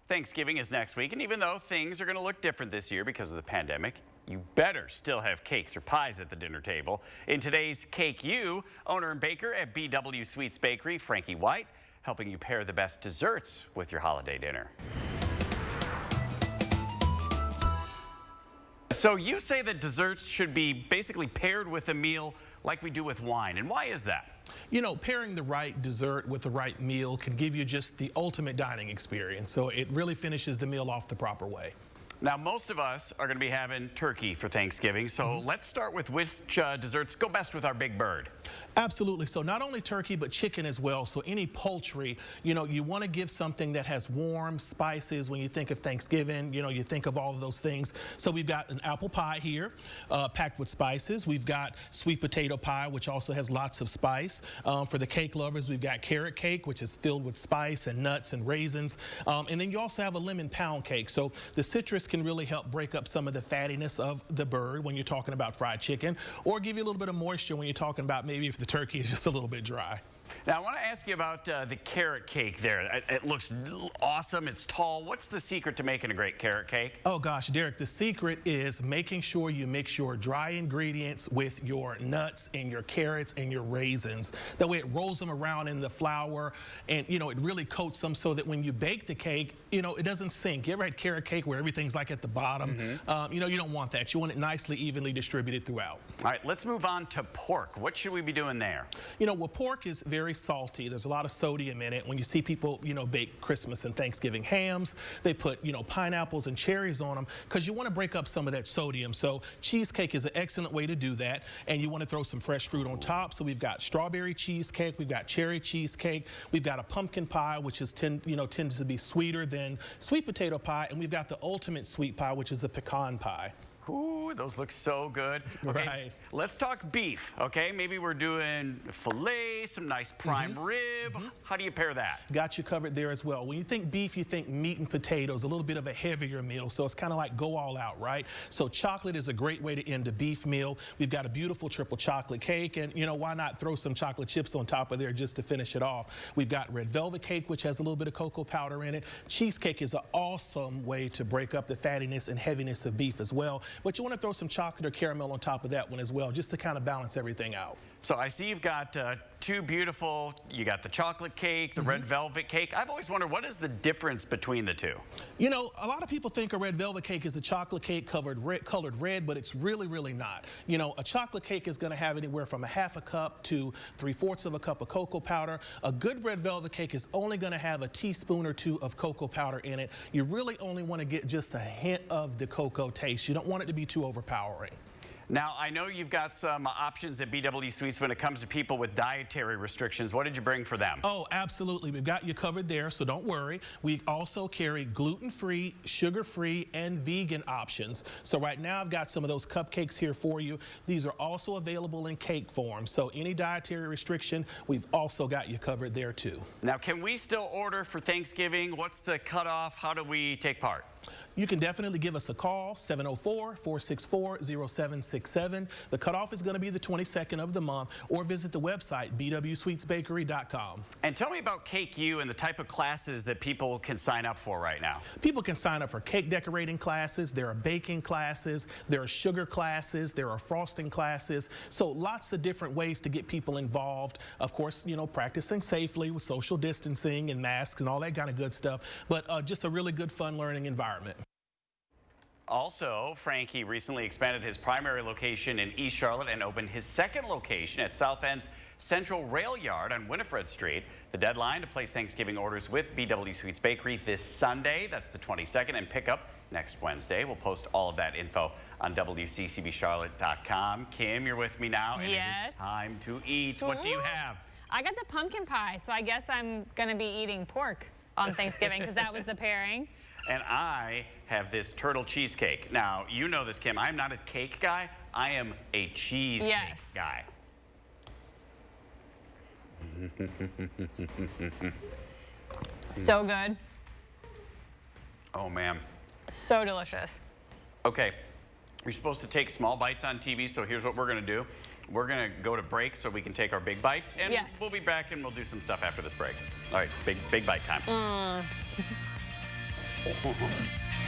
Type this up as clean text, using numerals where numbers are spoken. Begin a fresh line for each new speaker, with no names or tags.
Thanksgiving is next week, and even though things are going to look different this year because of the pandemic, you better still have cakes or pies at the dinner table. In today's Cake U, owner and baker at BW Sweets Bakery, Frankie White, helping you pair the best desserts with your holiday dinner. So you say that desserts should be basically paired with a meal like we do with wine, and why is that?
You know, pairing the right dessert with the right meal can give you just the ultimate dining experience. So it really finishes the meal off the proper way.
Now, most of us are going to be having turkey for Thanksgiving, so let's start with which desserts go best with our big bird.
Absolutely. So not only turkey, but chicken as well. So any poultry, you know, you want to give something that has warm spices. When you think of Thanksgiving, you know, you think of all of those things. So we've got an apple pie here, packed with spices. We've got sweet potato pie, which also has lots of spice. For the cake lovers, we've got carrot cake, which is filled with spice and nuts and raisins. And then you also have a lemon pound cake. So the citrus can really help break up some of the fattiness of the bird when you're talking about fried chicken, or give you a little bit of moisture when you're talking about maybe if the turkey is just a little bit dry.
Now, I want to ask you about the carrot cake there. It looks awesome. It's tall. What's the secret to making a great carrot cake?
Oh, gosh, Derek, the secret is making sure you mix your dry ingredients with your nuts and your carrots and your raisins. That way it rolls them around in the flour and, you know, it really coats them so that when you bake the cake, you know, it doesn't sink. You ever had carrot cake where everything's like at the bottom? You know, you don't want that. You want it nicely, evenly distributed throughout.
All right, let's move on to pork. What should we be doing there?
You know, well, pork is very salty. There's a lot of sodium in it. When you see people, you know, bake Christmas and Thanksgiving hams, they put, you know, pineapples and cherries on them because you want to break up some of that sodium. So cheesecake is an excellent way to do that. And you want to throw some fresh fruit on top. So we've got strawberry cheesecake, we've got cherry cheesecake, we've got a pumpkin pie, which is tends to be sweeter than sweet potato pie, and we've got the ultimate sweet pie, which is a pecan pie.
Ooh, those look so good. Okay,
right.
Let's talk beef, okay? Maybe we're doing filet, some nice prime rib. How do you pair that?
Got you covered there as well. When you think beef, you think meat and potatoes, a little bit of a heavier meal. So it's kind of like go all out, right? So chocolate is a great way to end a beef meal. We've got a beautiful triple chocolate cake, and, you know, why not throw some chocolate chips on top of there just to finish it off? We've got red velvet cake, which has a little bit of cocoa powder in it. Cheesecake is an awesome way to break up the fattiness and heaviness of beef as well. But you want to throw some chocolate or caramel on top of that one as well, just to kind of balance everything out.
So I see you've got two beautiful, you got the chocolate cake, the red velvet cake. I've always wondered, what is the difference between the two?
You know, a lot of people think a red velvet cake is a chocolate cake colored red, but it's really not. You know, a chocolate cake is going to have anywhere from a half a cup to 3/4 of a cup of cocoa powder. A good red velvet cake is only going to have a teaspoon or two of cocoa powder in it. You really only want to get just a hint of the cocoa taste. You don't want it to be too overpowering.
Now, I know you've got some options at BW Sweets when it comes to people with dietary restrictions. What did you bring for them?
Oh, absolutely. We've got you covered there, so don't worry. We also carry gluten-free, sugar-free, and vegan options. So right now, I've got some of those cupcakes here for you. These are also available in cake form. So any dietary restriction, we've also got you covered there, too. Now, can we still order for Thanksgiving? What's the cutoff? How do we take part? You can definitely give us a call, 704-464-0767. The cutoff is going to be the 22nd of the month, or visit the website, bwsweetsbakery.com. And tell me about Cake U and the type of classes that people can sign up for right now. People can sign up for cake decorating classes, there are baking classes, there are sugar classes, there are frosting classes. So lots of different ways to get people involved. Of course, you know, practicing safely with social distancing and masks and all that kind of good stuff, but just a really good, fun learning environment. Also, Frankie recently expanded his primary location in East Charlotte and opened his second location at South End's Central Rail Yard on Winifred Street. The deadline to place Thanksgiving orders with BW Sweets Bakery this Sunday, that's the 22nd, and pick up next Wednesday. We'll post all of that info on WCCBCharlotte.com. Kim, you're with me now, and it is time to eat.
Sweet.
What do you have?
I got the pumpkin pie, so I guess I'm going to be eating pork on Thanksgiving because that was the pairing.
And I have this turtle cheesecake. Now, you know this, Kim. I'm not a cake guy. I am a cheesecake guy.
So good.
Oh, man.
So delicious.
Okay. You're supposed to take small bites on TV, so here's what we're going to do. We're going to go to break so we can take our big bites. And we'll be back and we'll do some stuff after this break. All right, big bite time.